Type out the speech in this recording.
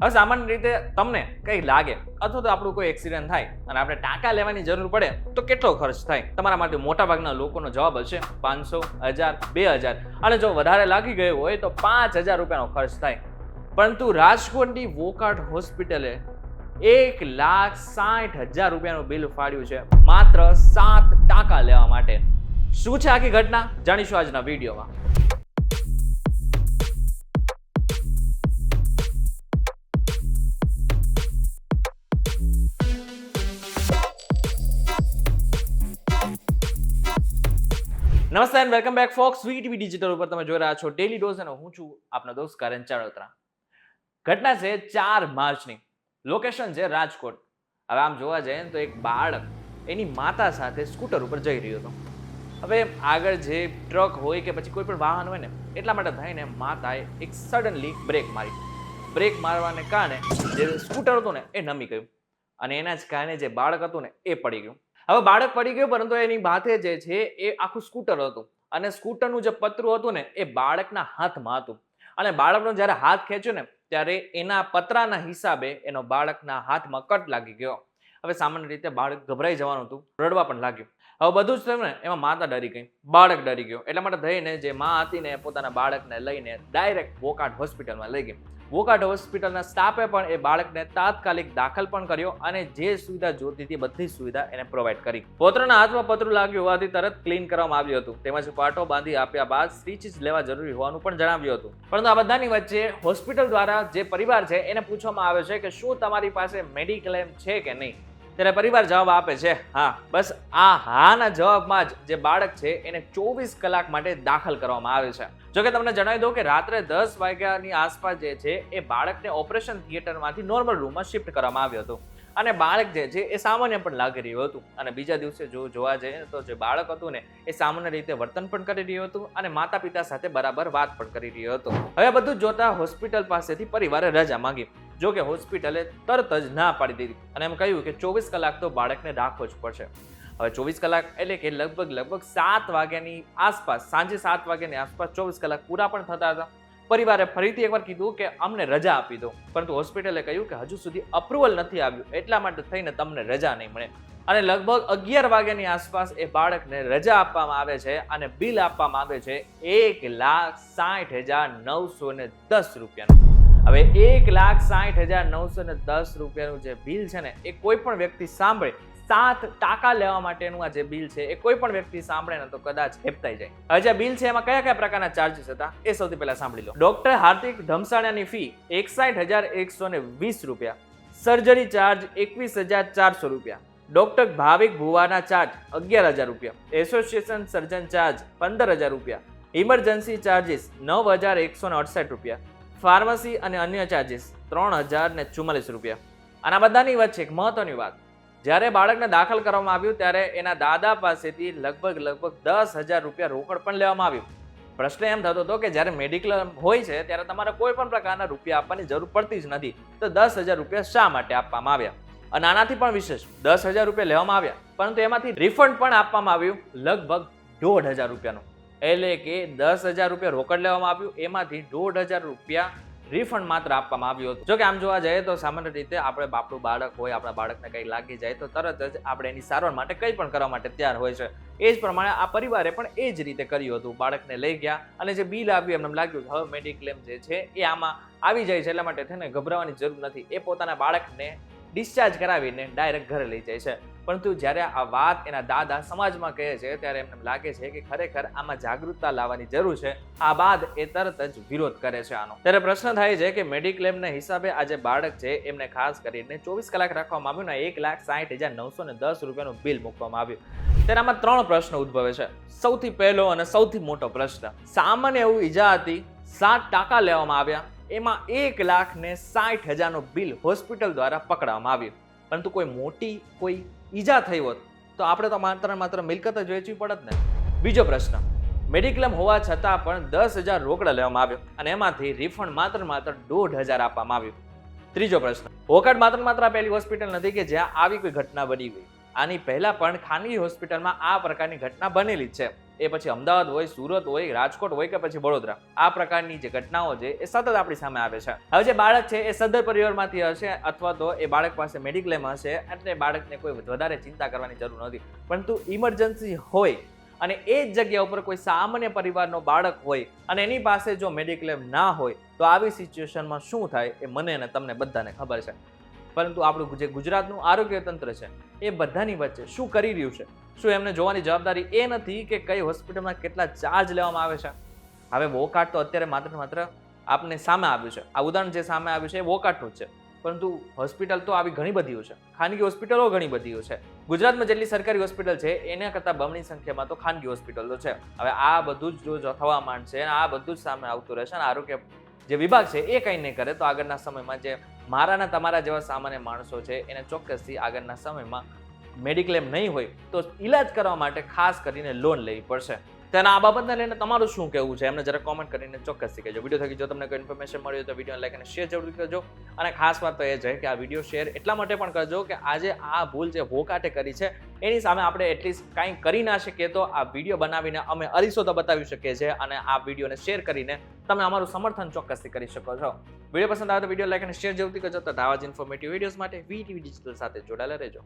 હવે સામાન્ય રીતે તમને કંઈ લાગે અથવા તો આપણું કોઈ એક્સિડન્ટ થાય અને આપણે ટાંકા લેવાની જરૂર પડે તો કેટલો ખર્ચ થાય? તમારા માટે મોટાભાગના લોકોનો જવાબ હશે 500, 1000, 2000 અને જો વધારે લાગી ગયો હોય તો 5000 રૂપિયાનો ખર્ચ થાય. પરંતુ રાજકોટની વોકાર્ડ હોસ્પિટલે 1,60,000 રૂપિયાનું બિલ ફાડ્યું છે માત્ર 7 ટાંકા લેવા માટે. શું છે આખી ઘટના જાણીશું આજના વિડીયોમાં. નમસ્તે એન્ડ વેલકમ બેક ફોક્સ વીટીવી ડિજિટલ ઉપર તમે જોઈ રહ્યા છો ડેલી ડોઝ અને હું છું આપનો દોસ્ત કરણ ચારોત્રા. ઘટના છે 4 માર્ચની. લોકેશન છે રાજકોટ. હવે આમ જોવા જઈએ તો એક બાળક એની માતા સાથે સ્કૂટર ઉપર જઈ રહ્યો હતો. હવે આગળ જે ટ્રક હોય કે પછી કોઈ પણ વાહન હોય ને એટલા માટે થઈને માતાએ એક સડનલી બ્રેક મારી. બ્રેક મારવાને કારણે જે સ્કૂટર હતું ને એ નમી ગયું અને એના જ કારણે જે બાળક હતું ને એ પડી ગયું. હવે બાળક પડી ગયું પરંતુ એની માથે જે છે એ આખું સ્કૂટર હતું અને સ્કૂટરનું જે પતરું હતું ને એ બાળકના હાથમાં હતું અને બાળકનો જ્યારે હાથ ખેંચ્યો ને ત્યારે એના પતરાના હિસાબે એનો બાળકના હાથમાં કટ લાગી ગયો. હવે સામાન્ય રીતે બાળક ગભરાઈ જવાનું હતું, રડવા પણ લાગ્યું. હવે બધું જ થયું ને એમાં માતા ડરી ગઈ, બાળક ડરી ગયો. એટલા માટે થઈને જે માં હતી ને પોતાના બાળકને લઈને ડાયરેક્ટ વોકાર્ડ હોસ્પિટલમાં લઈ ગઈ. વોકાર્ડ હોસ્પિટલના સ્ટાફે પણ એ બાળકને તાત્કાલિક દાખલ પણ કર્યો અને જે સુવિધા જોતી હતી બધી સુવિધા એને પ્રોવાઈડ કરી. પોતાના હાથમાં પતરું લાગ્યું હોવાથી તરત ક્લીન કરવામાં આવ્યું હતું. તેમજ પાટો બાંધી આપ્યા બાદ સ્ટીચીસ લેવા જરૂરી હોવાનું પણ જણાવ્યું હતું. પરંતુ આ બધાની વચ્ચે હોસ્પિટલ દ્વારા જે પરિવાર છે એને પૂછવામાં આવે છે કે શું તમારી પાસે મેડિક્લેમ છે કે નહીં. ત્યારે પરિવાર જવાબ આપે છે હા. બસ આ હાના જવાબમાં જ જે બાળક છે એને 24 કલાક માટે દાખલ કરવામાં આવે છે. જોકે તમને જણાવી દઉં કે રાત્રે 10 વાગ્યાની આસપાસ જે છે એ બાળકને ઓપરેશન થિયેટરમાંથી નોર્મલ રૂમમાં શિફ્ટ કરવામાં આવ્યું હતું અને બાળક જે છે એ સામાન્ય પણ લાગી રહ્યું હતું. અને બીજા દિવસે જો જોવા જઈએ તો જે બાળક હતું ને એ સામાન્ય રીતે વર્તન પણ કરી રહ્યું હતું અને માતા પિતા સાથે બરાબર વાત પણ કરી રહ્યું હતું. હવે બધું જોતા હોસ્પિટલ પાસેથી પરિવારે રજા માંગી. જો કે હોસ્પિટલે તરત જ ના પાડી દીધી અને એમ કહ્યું કે 24 કલાક તો બાળકને રાખવો જ પડશે. હવે 24 કલાક એટલે કે લગભગ 7 વાગ્યાની આસપાસ, સાંજે 7 વાગ્યાની આસપાસ 24 કલાક પૂરા પણ થતા હતા. પરિવારે ફરીથી એકવાર કીધું કે અમને રજા આપી દો, પરંતુ હોસ્પિટલે કહ્યું કે હજુ સુધી અપ્રુવલ નથી આવ્યું એટલા માટે થઈને તમને રજા નહીં મળે. અને લગભગ 11 વાગ્યાની આસપાસ એ બાળકને રજા આપવામાં આવે છે અને બિલ આપવામાં આવે છે 1,60,910 રૂપિયાનું. હવે 1,60,910 રૂપિયાનું જે બિલ છે ને એ કોઈ પણ વ્યક્તિ સાંભળે, 7 ટાંકા લેવા માટેનું આ જે બિલ છે એ કોઈ પણ વ્યક્તિ સાંભળે ને તો કદાચ હેપતાઈ જાય. હવે જે બિલ છે એમાં કયા કયા પ્રકારના ચાર્જીસ હતા એ સૌથી પહેલા સાંભળી લો. ડોક્ટર હાર્દિક ધમસાણાની ફી 61,120 રૂપિયા, સર્જરી ચાર્જ 21,400 રૂપિયા, ડોક્ટર ભાવિક ભુવાના ચાર્જ 11,000 રૂપિયા, એસોસિએશન સર્જન ચાર્જ 15,000 રૂપિયા, ઇમરજન્સી ચાર્જીસ 9,168 રૂપિયા, ફાર્મસી અને અન્ય ચાર્જીસ 3,044 રૂપિયા. અને આ બધાની વચ્ચે એક મહત્વની વાત, જ્યારે બાળકને દાખલ કરવામાં આવ્યું ત્યારે એના દાદા પાસેથી લગભગ 10,000 રૂપિયા રોકડ પણ લેવામાં આવ્યું. પ્રશ્ન એમ થતો હતો કે જ્યારે મેડિક્લેમ હોય છે ત્યારે તમારે કોઈ પણ પ્રકારના રૂપિયા આપવાની જરૂર પડતી જ નથી, તો 10,000 રૂપિયા શા માટે આપવામાં આવ્યા? અને આનાથી પણ વિશેષ 10,000 રૂપિયા લેવામાં આવ્યા પરંતુ એમાંથી રિફંડ પણ આપવામાં આવ્યું લગભગ 1,500 રૂપિયાનું. એટલે કે 10,000 રૂપિયા રોકડ લેવામાં આવ્યું, એમાંથી 1,500 રૂપિયા રિફંડ માત્ર આપવામાં આવ્યું હતું. જો કે આમ જોવા જઈએ તો સામાન્ય રીતે આપણે આપણું બાળક હોય, આપણા બાળકને કંઈ લાગી જાય તો તરત જ આપણે એની સારવાર માટે કંઈ પણ કરવા માટે તૈયાર હોય છે. એ જ પ્રમાણે આ પરિવારે પણ એ જ રીતે કર્યું હતું. બાળકને લઈ ગયા અને જે બિલ આવ્યું એમને લાગ્યું કે હવે મેડિક્લેમ જે છે એ આમાં આવી જાય છે એટલા માટે થઈને ગભરાવાની જરૂર નથી. એ પોતાના બાળકને ડિસ્ચાર્જ કરાવીને ડાયરેક્ટ ઘરે લઈ જાય છે. પરંતુ જ્યારે આ વાત એના દાદા સમાજમાં કહે છે ત્યારે એમને લાગે છે કે ખરેખર આમાં જાગૃતતા લાવવાની જરૂર છે. આ બાદ એ તરત જ વિરોધ કરે છે આનો. ત્યારે પ્રશ્ન થાય છે કે મેડિક્લેમના હિસાબે આ જે બાળક છે એમને ખાસ કરીને 24 કલાક રાખવામાં આવ્યું ને 1,60,910 રૂપિયાનું બિલ મૂકવામાં આવ્યું. ત્યારે આમાં 3 પ્રશ્ન ઉદ્ભવે છે. સૌથી પહેલો અને સૌથી મોટો પ્રશ્ન, સામાન્ય એવું ઈજા હતી, 7 ટાંકા લેવામાં આવ્યા, એમાં 1,60,000 બિલ હોસ્પિટલ દ્વારા પકડવામાં આવ્યું. પરંતુ કોઈ મોટી કોઈ ઈજા થઈ હોત તો આપણે તો માત્ર મિલકત જ વેચવી પડત ને. બીજો પ્રશ્ન, મેડિક્લેમ હોવા છતાં પણ 10,000 રોકડા લેવામાં આવ્યો અને એમાંથી રિફંડ માત્ર 1,500 આપવામાં આવ્યું. ત્રીજો પ્રશ્ન, વોકાર્ડ માત્ર આ પહેલી હોસ્પિટલ નથી કે જ્યાં આવી કોઈ ઘટના બની ગઈ. આની પહેલા પણ ખાનગી હોસ્પિટલમાં આ પ્રકારની ઘટના બનેલી જ છે. એ પછી અમદાવાદ હોય, સુરત હોય, રાજકોટ હોય કે પછી વડોદરા, આ પ્રકારની જે ઘટનાઓ છે એ સતત આપણી સામે આવે છે. હવે જે બાળક છે એ સદ્ધર પરિવારમાંથી હશે અથવા તો એ બાળક પાસે મેડિક્લેમ હશે એટલે બાળકને કોઈ વધારે ચિંતા કરવાની જરૂર નથી. પરંતુ ઇમરજન્સી હોય અને એ જ જગ્યા ઉપર કોઈ સામાન્ય પરિવારનો બાળક હોય અને એની પાસે જો મેડિક્લેમ ના હોય તો આવી સિચ્યુએશનમાં શું થાય એ મને અને તમને બધાને ખબર છે. પરંતુ આપણું જે ગુજરાતનું આરોગ્ય તંત્ર છે એ બધાની વચ્ચે શું કરી રહ્યું છે? શું એમને જોવાની જવાબદારી એ નથી કે કઈ હોસ્પિટલમાં કેટલા ચાર્જ લેવામાં આવે છે? હવે વોકાર્ડ તો અત્યારે માત્ર આપને સામે આવ્યું છે. આ ઉદાહરણ જે સામે આવ્યું છે એ વોકાર્ડનું જ છે. પરંતુ હોસ્પિટલ તો આવી ઘણી બધી છે, ખાનગી હોસ્પિટલો ઘણી બધી છે. ગુજરાતમાં જેટલી સરકારી હોસ્પિટલ છે એના કરતાં બમણી સંખ્યામાં તો ખાનગી હોસ્પિટલો છે. હવે આ બધું જ જો થવા માંડશે, આ બધું જ સામે આવતું રહેશે અને આરોગ્ય જે વિભાગ છે એ કંઈ નહીં કરે તો આગળના સમયમાં જે મારાના તમારા જેવા સામાન્ય માણસો છે એને ચોક્કસથી આગળના સમયમાં મેડિક્લેમ નહીં હોય તો ઈલાજ કરવા માટે ખાસ કરીને લોન લેવી પડશે. તેના આ બાબતને લઈને તમારું શું કહેવું છે એમને જરા કોમેન્ટ કરીને ચોક્કસથી કહેજો. વિડીયો થકી જો તમને કોઈ ઇન્ફોર્મેશન મળી હોય તો વિડીયો લાઈક અને શેર જરૂર કરજો. અને ખાસ વાત તો એ છે કે આ વિડીયો શેર એટલા માટે પણ કરજો કે આજે આ ભૂલ જે વોકાર્ડે કરી છે એની સામે આપણે એટલીસ્ટ કંઈ કરી ના શકીએ તો આ વિડીયો બનાવીને અમે અરીસો તો બતાવી શકીએ છીએ અને આ વિડીયોને શેર કરીને તમે અમારું સમર્થન ચોક્કસથી કરી શકો છો. વિડીયો પસંદ આવે તો વિડીયો લાઈક અને શેર જરૂરથી કરજો. તો આવા જ ઇન્ફોર્મેટિવ વિડીયોઝ માટે VTV ડિજિટલ સાથે જોડાયેલા રહેજો.